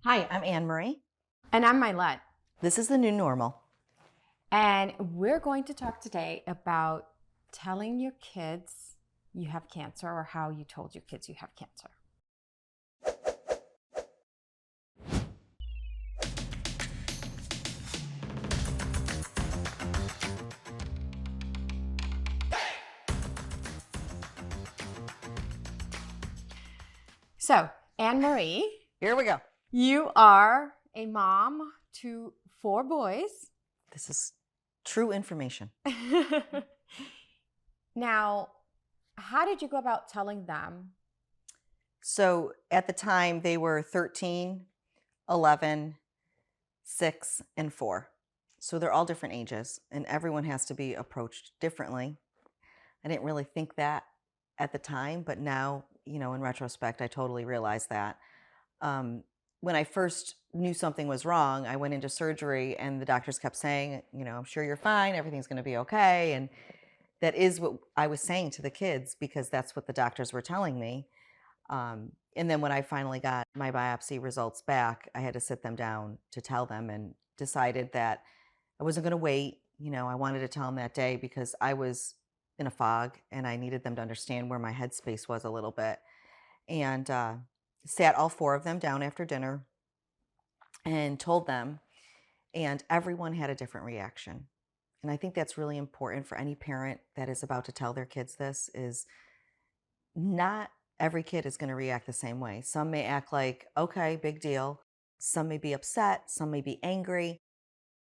Hi, I'm AnnMarie. And I'm Mylette. This is the new normal. And we're going to talk today about telling your kids you have cancer or how you told your kids you have cancer. So, AnnMarie, Here we go. you are a mom to 4 boys. This is true information. Now, how did you go about telling them? So at the time, they were 13, 11, 6, and 4. So they're all different ages, and everyone has to be approached differently. I didn't really think that at the time, but now, in retrospect, I totally realized that. When I first knew something was wrong, I went into surgery and the doctors kept saying, I'm sure you're fine, everything's going to be okay. And that is what I was saying to the kids because that's what the doctors were telling me. And then when I finally got my biopsy results back, I had to sit them down to tell them and decided that I wasn't going to wait. I wanted to tell them that day because I was in a fog and I needed them to understand where my headspace was a little bit. And sat all 4 of them down after dinner and told them, and everyone had a different reaction. And I think that's really important for any parent that is about to tell their kids this is not every kid is going to react the same way. Some may act like, okay, big deal. Some may be upset. Some may be angry.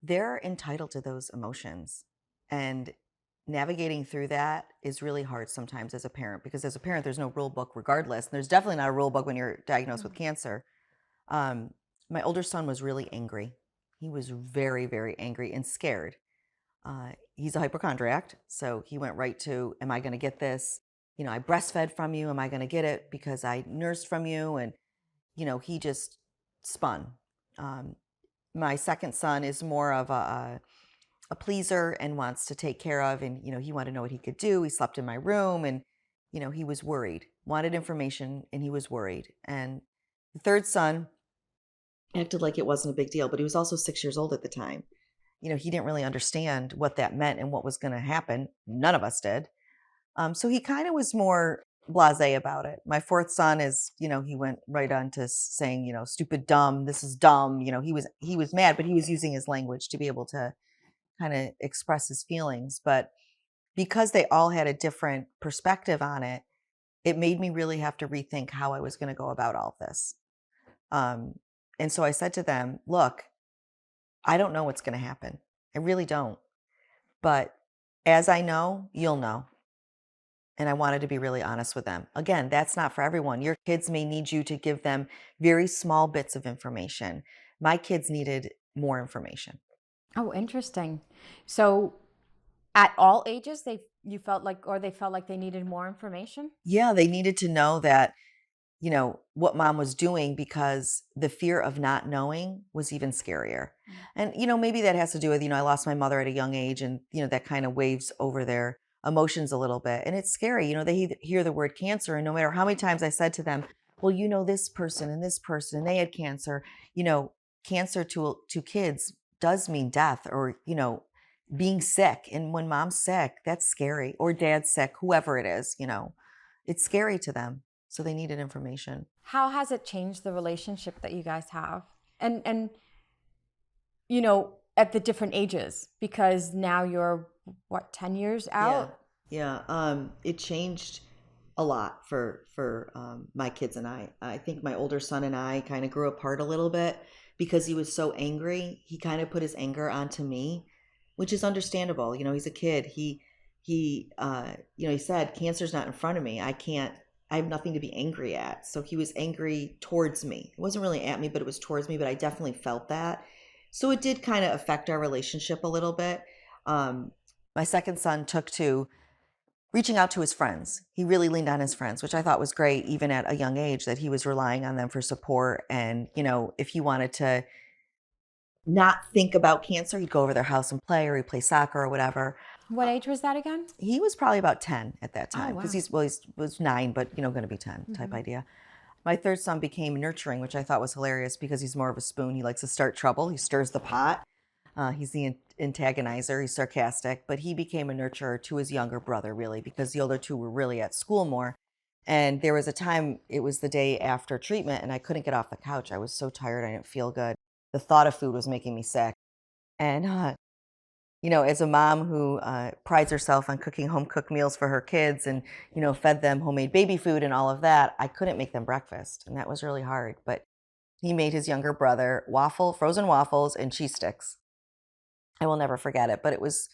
They're entitled to those emotions. And navigating through that is really hard sometimes as a parent because as a parent, there's no rule book regardless. And there's definitely not a rule book when you're diagnosed with cancer. My older son was really angry. He was very, very angry and scared. He's a hypochondriac, so he went right to, am I going to get this? I breastfed from you. Am I going to get it because I nursed from you? And, he just spun. My second son is more of a pleaser and wants to take care of. And, he wanted to know what he could do. He slept in my room and, he was worried, wanted information and he was worried. And the third son acted like it wasn't a big deal, but he was also 6 years old at the time. He didn't really understand what that meant and what was going to happen. None of us did. So he kind of was more blasé about it. My fourth son is, he went right on to saying, stupid, dumb, this is dumb. He was mad, but he was using his language to be able to kind of express his feelings. But because they all had a different perspective on it, it made me really have to rethink how I was going to go about all of this. And so I said to them, look, I don't know what's going to happen. I really don't. But as I know, you'll know. And I wanted to be really honest with them. Again, that's not for everyone. Your kids may need you to give them very small bits of information. My kids needed more information. Oh, interesting. So, at all ages, they felt like they needed more information? Yeah, they needed to know that, what mom was doing because the fear of not knowing was even scarier. And, maybe that has to do with, I lost my mother at a young age and, that kind of waves over their emotions a little bit. And it's scary. They hear the word cancer and no matter how many times I said to them, well, this person and this person, and they had cancer, cancer to kids does mean death or, being sick. And when mom's sick, that's scary or dad's sick, whoever it is, it's scary to them. So they needed information. How has it changed the relationship that you guys have? And at the different ages, because now you're what, 10 years out? Yeah. It changed a lot for my kids and I. I think my older son and I kind of grew apart a little bit because he was so angry. He kind of put his anger onto me, which is understandable. He's a kid. He said, cancer's not in front of me. I have nothing to be angry at. So he was angry towards me. It wasn't really at me, but it was towards me, but I definitely felt that. So it did kind of affect our relationship a little bit. My second son took to reaching out to his friends. He really leaned on his friends, which I thought was great, even at a young age, that he was relying on them for support. And, if he wanted to not think about cancer, he'd go over their house and play, or he'd play soccer or whatever. What age was that again? He was probably about 10 at that time Oh, because wow. he was 9, but, going to be 10 type idea. My third son became nurturing, which I thought was hilarious because he's more of a spoon. He likes to start trouble. He stirs the pot. He's the antagonizer. He's sarcastic, but he became a nurturer to his younger brother, really, because the older two were really at school more. And there was a time, it was the day after treatment, and I couldn't get off the couch. I was so tired. I didn't feel good. The thought of food was making me sick. And, as a mom who prides herself on cooking home cooked meals for her kids and, fed them homemade baby food and all of that, I couldn't make them breakfast. And that was really hard. But he made his younger brother frozen waffles and cheese sticks. I will never forget it, but it was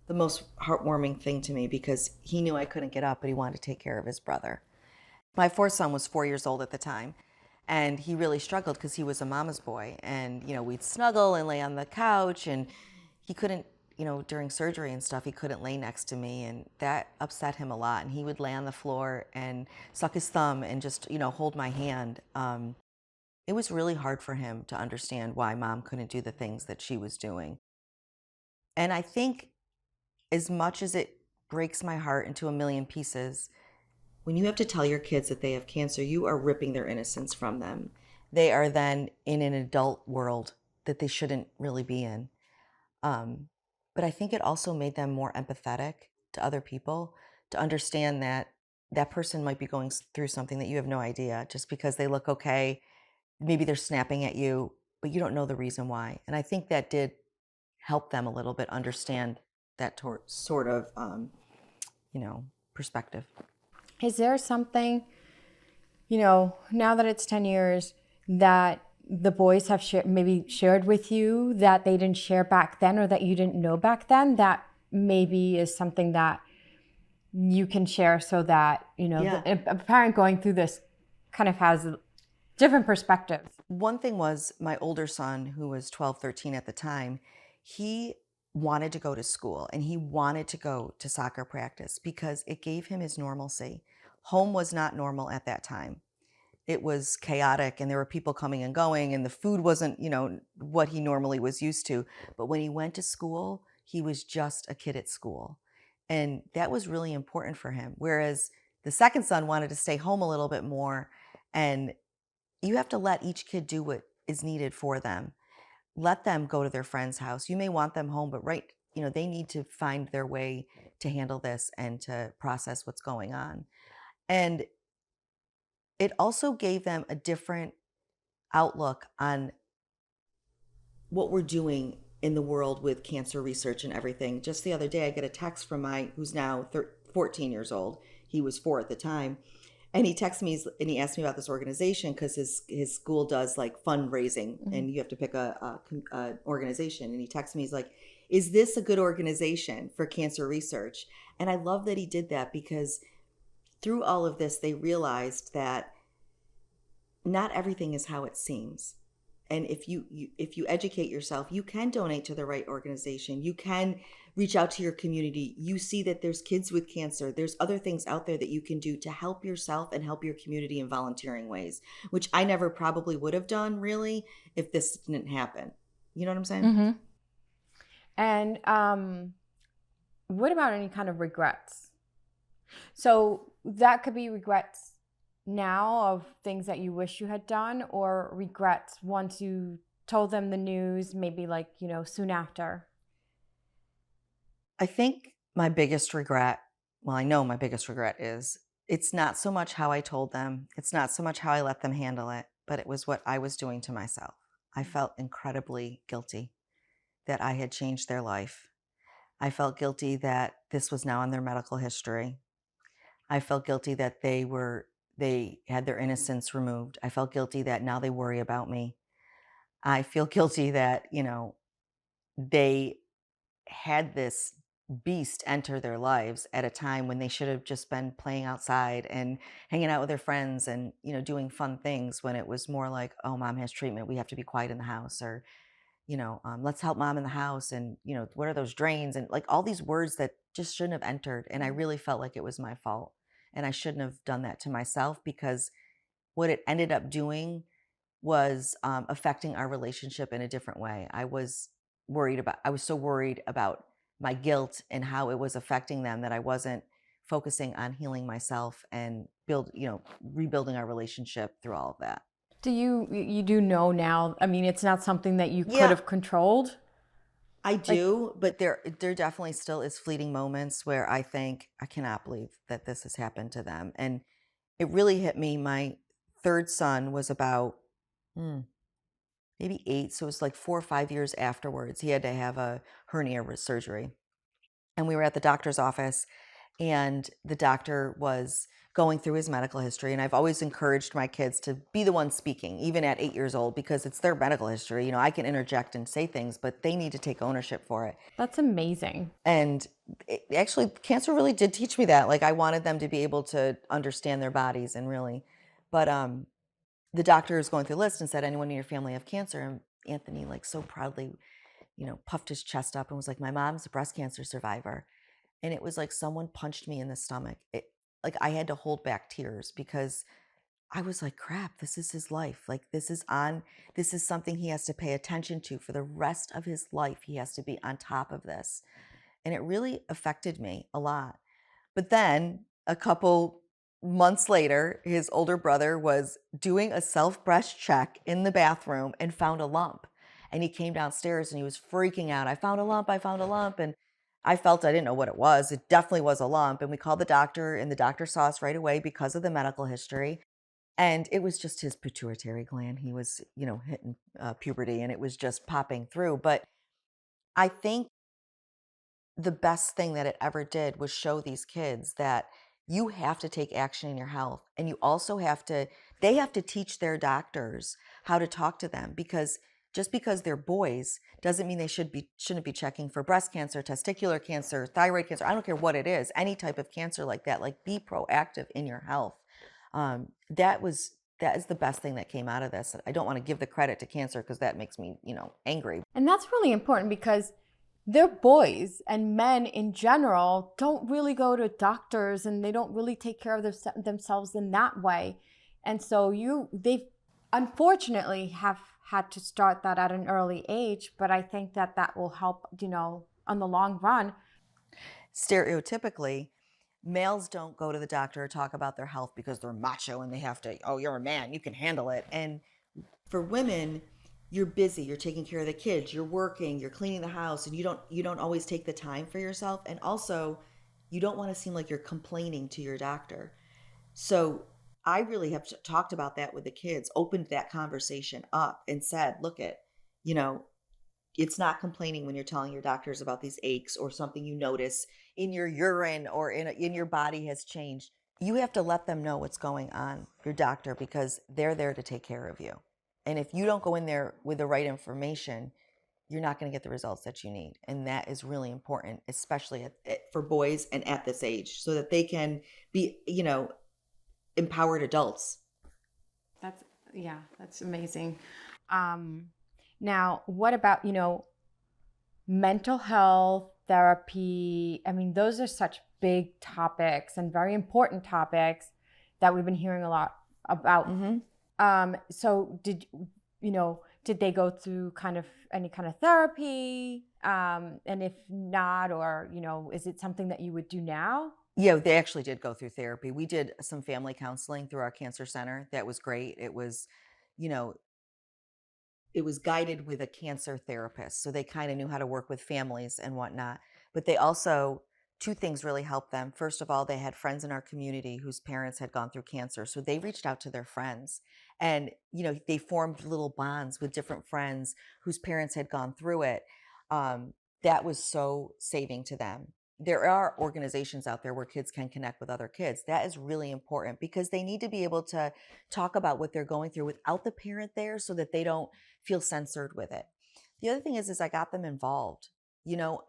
the most heartwarming thing to me because he knew I couldn't get up, but he wanted to take care of his brother. My fourth son was 4 years old at the time, and he really struggled because he was a mama's boy. And, we'd snuggle and lay on the couch, and he couldn't, during surgery and stuff, he couldn't lay next to me, and that upset him a lot. And he would lay on the floor and suck his thumb and just, hold my hand. It was really hard for him to understand why mom couldn't do the things that she was doing. And I think as much as it breaks my heart into a million pieces, when you have to tell your kids that they have cancer, you are ripping their innocence from them. They are then in an adult world that they shouldn't really be in. But I think it also made them more empathetic to other people, to understand that that person might be going through something that you have no idea. Just because they look okay, maybe they're snapping at you, but you don't know the reason why. And I think that did help them a little bit understand that sort of, perspective. Is there something, now that it's 10 years, that the boys have maybe shared with you that they didn't share back then or that you didn't know back then, that maybe is something that you can share so that, Yeah. a parent going through this kind of has different perspectives? One thing was my older son, who was 12, 13 at the time, he wanted to go to school and he wanted to go to soccer practice because it gave him his normalcy. Home was not normal at that time. It was chaotic and there were people coming and going and the food wasn't, what he normally was used to. But when he went to school, he was just a kid at school. And that was really important for him. Whereas the second son wanted to stay home a little bit more. And you have to let each kid do what is needed for them. Let them go to their friend's house. You may want them home, but they need to find their way to handle this and to process what's going on. And it also gave them a different outlook on what we're doing in the world with cancer research and everything. Just the other day, I get a text from who's now 14 years old. He was 4 at the time. And he texted me and he asked me about this organization because his school does like fundraising and you have to pick a organization. And he texted me, he's like, is this a good organization for cancer research? And I love that he did that because through all of this, they realized that not everything is how it seems. And if you educate yourself, you can donate to the right organization. You can reach out to your community. You see that there's kids with cancer. There's other things out there that you can do to help yourself and help your community in volunteering ways, which I never probably would have done really if this didn't happen. You know what I'm saying? Mm-hmm. And what about any kind of regrets? So that could be regrets now of things that you wish you had done, or regrets once you told them the news, maybe like, soon after? I think my biggest regret, well, I know my biggest regret is it's not so much how I told them, it's not so much how I let them handle it, but it was what I was doing to myself. I felt incredibly guilty that I had changed their life. I felt guilty that this was now in their medical history. I felt guilty that they had their innocence removed. I felt guilty that now they worry about me. I feel guilty that, they had this beast enter their lives at a time when they should have just been playing outside and hanging out with their friends and, doing fun things, when it was more like, oh, mom has treatment, we have to be quiet in the house, or, let's help mom in the house. And, what are those drains? And like all these words that just shouldn't have entered. And I really felt like it was my fault. And I shouldn't have done that to myself because what it ended up doing was affecting our relationship in a different way. I was so worried about my guilt and how it was affecting them that I wasn't focusing on healing myself and rebuilding our relationship through all of that. Do you do know now? I mean, it's not something that you could Yeah, have controlled. I Like, do, but there definitely still is fleeting moments where I think I cannot believe that this has happened to them. And it really hit me. My third son was about hmm, maybe 8, so it was like 4 or 5 years afterwards. He had to have a hernia surgery. And we were at the doctor's office, and the doctor was going through his medical history. And I've always encouraged my kids to be the one speaking, even at 8 years old, because it's their medical history. I can interject and say things, but they need to take ownership for it. that's amazing. And actually, cancer really did teach me that. Like, I wanted them to be able to understand their bodies and really, but the doctor was going through the list and said, anyone in your family have cancer? And Anthony, like, so proudly, puffed his chest up and was like, my mom's a breast cancer survivor. And it was like someone punched me in the stomach. Like, I had to hold back tears because I was like, crap, this is his life. Like, this is something he has to pay attention to for the rest of his life. He has to be on top of this. And it really affected me a lot. But then a couple months later, his older brother was doing a self breast check in the bathroom and found a lump. And he came downstairs and he was freaking out. I found a lump. I found a lump. And I felt I didn't know what it was. It definitely was a lump. And we called the doctor, and the doctor saw us right away because of the medical history. And it was just his pituitary gland. He was, hitting puberty, and it was just popping through. But I think the best thing that it ever did was show these kids that you have to take action in your health, and you also they have to teach their doctors how to talk to them, because just because they're boys doesn't mean they shouldn't be checking for breast cancer, testicular cancer, thyroid cancer. I don't care what it is, any type of cancer like that. Like, be proactive in your health. That is the best thing that came out of this. I don't want to give the credit to cancer because that makes me, angry. And that's really important because they're boys, and men in general don't really go to doctors and they don't really take care of themselves in that way. And so they unfortunately have had to start that at an early age, but I think that will help, on the long run. Stereotypically, males don't go to the doctor or talk about their health because they're macho and they have to, oh, you're a man, you can handle it. And for women, you're busy, you're taking care of the kids, you're working, you're cleaning the house, and you don't always take the time for yourself. And also, you don't want to seem like you're complaining to your doctor. So I really have talked about that with the kids, opened that conversation up and said, look at, you know, it's not complaining when you're telling your doctors about these aches or something you notice in your urine or in your body has changed. You have to let them know what's going on, your doctor, because they're there to take care of you. And if you don't go in there with the right information, you're not going to get the results that you need. And that is really important, especially for boys and at this age, so that they can be, empowered adults. That's amazing. Now, what about, mental health, therapy? I mean, those are such big topics and very important topics that we've been hearing a lot about. So did they go through any kind of therapy? And if not, or, is it something that you would do now? Yeah, they actually did go through therapy. We did some family counseling through our cancer center. That was great. You know, it was guided with a cancer therapist. So they kind of knew how to work with families and whatnot. But they also, two things really helped them. First of all, they had friends in our community whose parents had gone through cancer. So they reached out to their friends, and, they formed little bonds with different friends whose parents had gone through it. That was so saving to them. There are organizations out there where kids can connect with other kids. That is really important because they need to be able to talk about what they're going through without the parent there, so that they don't feel censored with it. The other thing is I got them involved.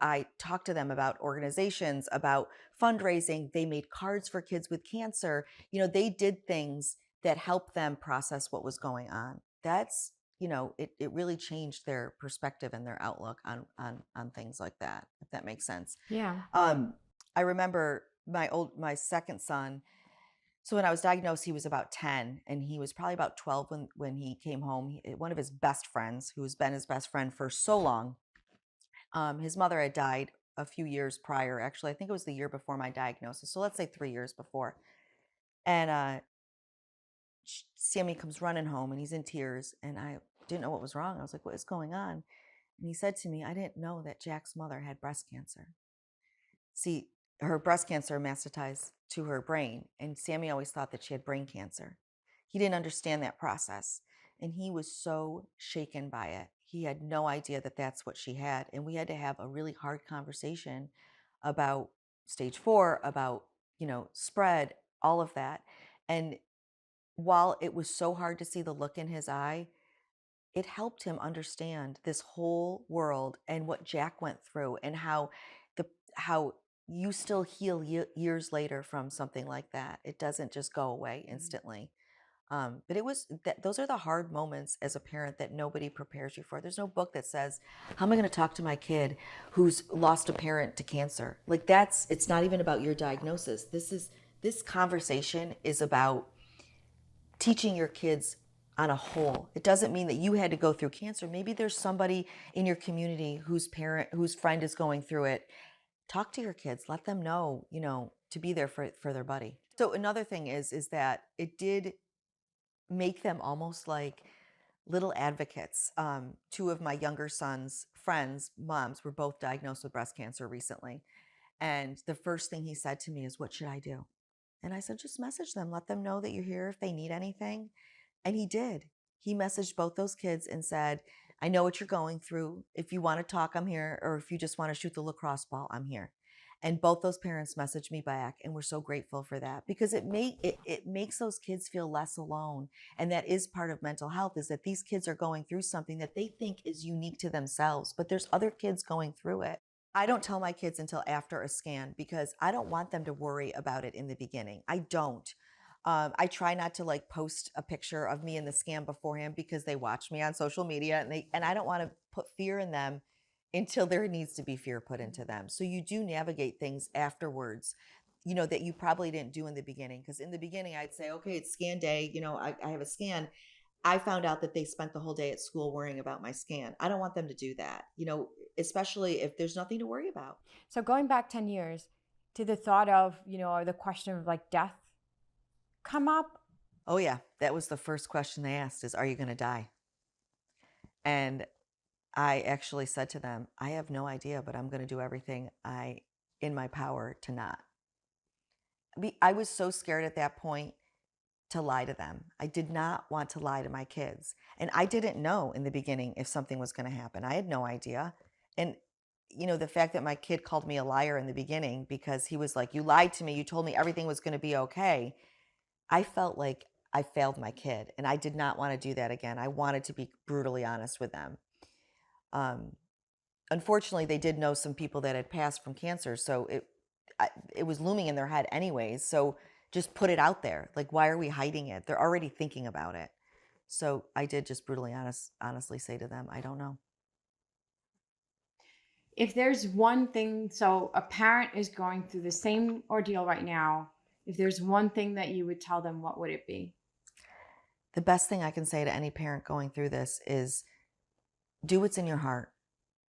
I talked to them about organizations, about fundraising. They made cards for kids with cancer. They did things that helped them process what was going on. That's, it really changed their perspective and their outlook on things like that, if that makes sense. Yeah. I remember my second son. So when I was diagnosed, he was about 10, and he was probably about 12 when he came home. One of his best friends, who's been his best friend for so long, his mother had died a few years prior. Actually, I think it was the year before my diagnosis. So let's say 3 years before. And Sammy comes running home and he's in tears. And I didn't know what was wrong. I was like, what is going on? And he said to me, I didn't know that Jack's mother had breast cancer. See, her breast cancer metastasized to her brain. And Sammy always thought that she had brain cancer. He didn't understand that process. And he was so shaken by it. He had no idea that that's what she had. And we had to have a really hard conversation about stage 4, about, spread, all of that. And while it was so hard to see the look in his eye, it helped him understand this whole world and what Jack went through and how you still heal years later from something like that. It doesn't just go away instantly. But those are the hard moments as a parent that nobody prepares you for. There's no book that says, how am I going to talk to my kid who's lost a parent to cancer? Like it's not even about your diagnosis. This conversation is about teaching your kids on a whole. It doesn't mean that you had to go through cancer. Maybe there's somebody in your community whose friend is going through it. Talk to your kids, let them know, to be there for their buddy. So another thing is that it did make them almost like little advocates. 2 of my younger son's friends' moms were both diagnosed with breast cancer recently. And the first thing he said to me is, what should I do? And I said, just message them, let them know that you're here if they need anything. And he did. He messaged both those kids and said, I know what you're going through. If you want to talk, I'm here. Or if you just want to shoot the lacrosse ball, I'm here. And both those parents messaged me back, and we're so grateful for that, because it makes those kids feel less alone. And that is part of mental health, is that these kids are going through something that they think is unique to themselves, but there's other kids going through it. I don't tell my kids until after a scan, because I don't want them to worry about it in the beginning. I don't. I try not to post a picture of me in the scan beforehand, because they watch me on social media, and I don't want to put fear in them until there needs to be fear put into them. So you do navigate things afterwards, that you probably didn't do in the beginning. Because in the beginning, I'd say, okay, it's scan day. I have a scan. I found out that they spent the whole day at school worrying about my scan. I don't want them to do that, especially if there's nothing to worry about. So going back 10 years, did the thought of, or the question of death come up? Oh yeah. That was the first question they asked, is, are you going to die? And I actually said to them, I have no idea, but I'm going to do everything in my power to not. I was so scared at that point to lie to them. I did not want to lie to my kids. And I didn't know in the beginning if something was going to happen. I had no idea. And, the fact that my kid called me a liar in the beginning, because he was like, you lied to me. You told me everything was going to be okay. I felt like I failed my kid, and I did not want to do that again. I wanted to be brutally honest with them. Unfortunately, they did know some people that had passed from cancer, so it was looming in their head anyways. So just put it out there. Like, why are we hiding it? They're already thinking about it. So I did just brutally honestly say to them, I don't know. If there's one thing, so a parent is going through the same ordeal right now, if there's one thing that you would tell them, what would it be? The best thing I can say to any parent going through this is, do what's in your heart.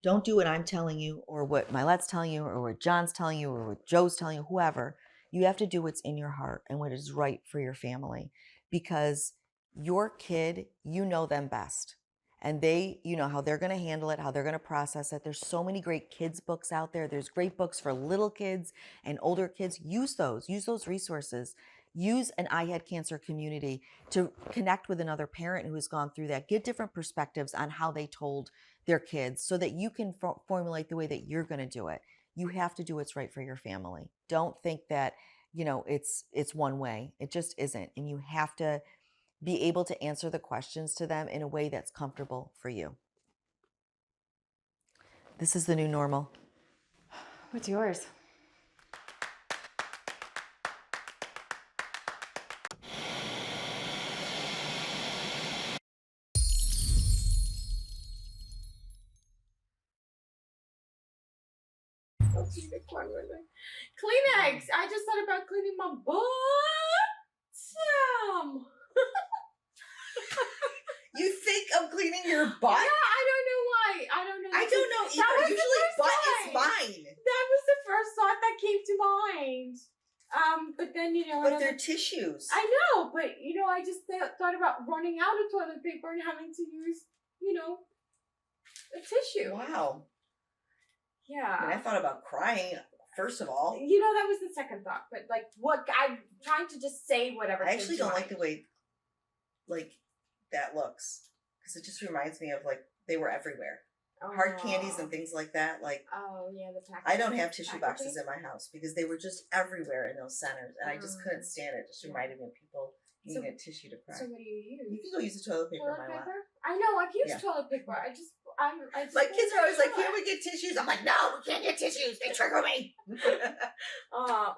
Don't do what I'm telling you, or what Milette's telling you, or what John's telling you, or what Joe's telling you, whoever. You have to do what's in your heart and what is right for your family, because your kid, you know them best. And they, how they're going to handle it, how they're going to process it. There's so many great kids books out there. There's great books for little kids and older kids. Use those resources. Use an ihadcancer community to connect with another parent who has gone through that. Get different perspectives on how they told their kids, so that you can formulate the way that you're going to do it. You have to do what's right for your family. Don't think that, it's one way. It just isn't. And you have to be able to answer the questions to them in a way that's comfortable for you. This is the new normal. What's yours? Kleenex. I just thought about cleaning my butt. You think of cleaning your butt? Yeah, I don't know why. I don't know. I don't know either. Usually butt is mine. That that came to mind. But then, But they're tissues. I know, but, I just thought about running out of toilet paper and having to use, a tissue. Wow. Yeah. And I thought about crying, first of all. That was the second thought. But, I'm trying to just say whatever. I actually don't like the way, that looks. Because it just reminds me of, they were everywhere. Hard candies and things like that. Oh, yeah, the packaging. I don't have tissue boxes in my house because they were just everywhere in those centers. And I just couldn't stand it. It just reminded me of people needing a tissue to cry. So what do you use? You can go use the toilet paper in my lap. I know, I've used toilet paper. I just my kids are always like, "Can't we get tissues?" I'm like, "No, we can't get tissues. They trigger me." Oh.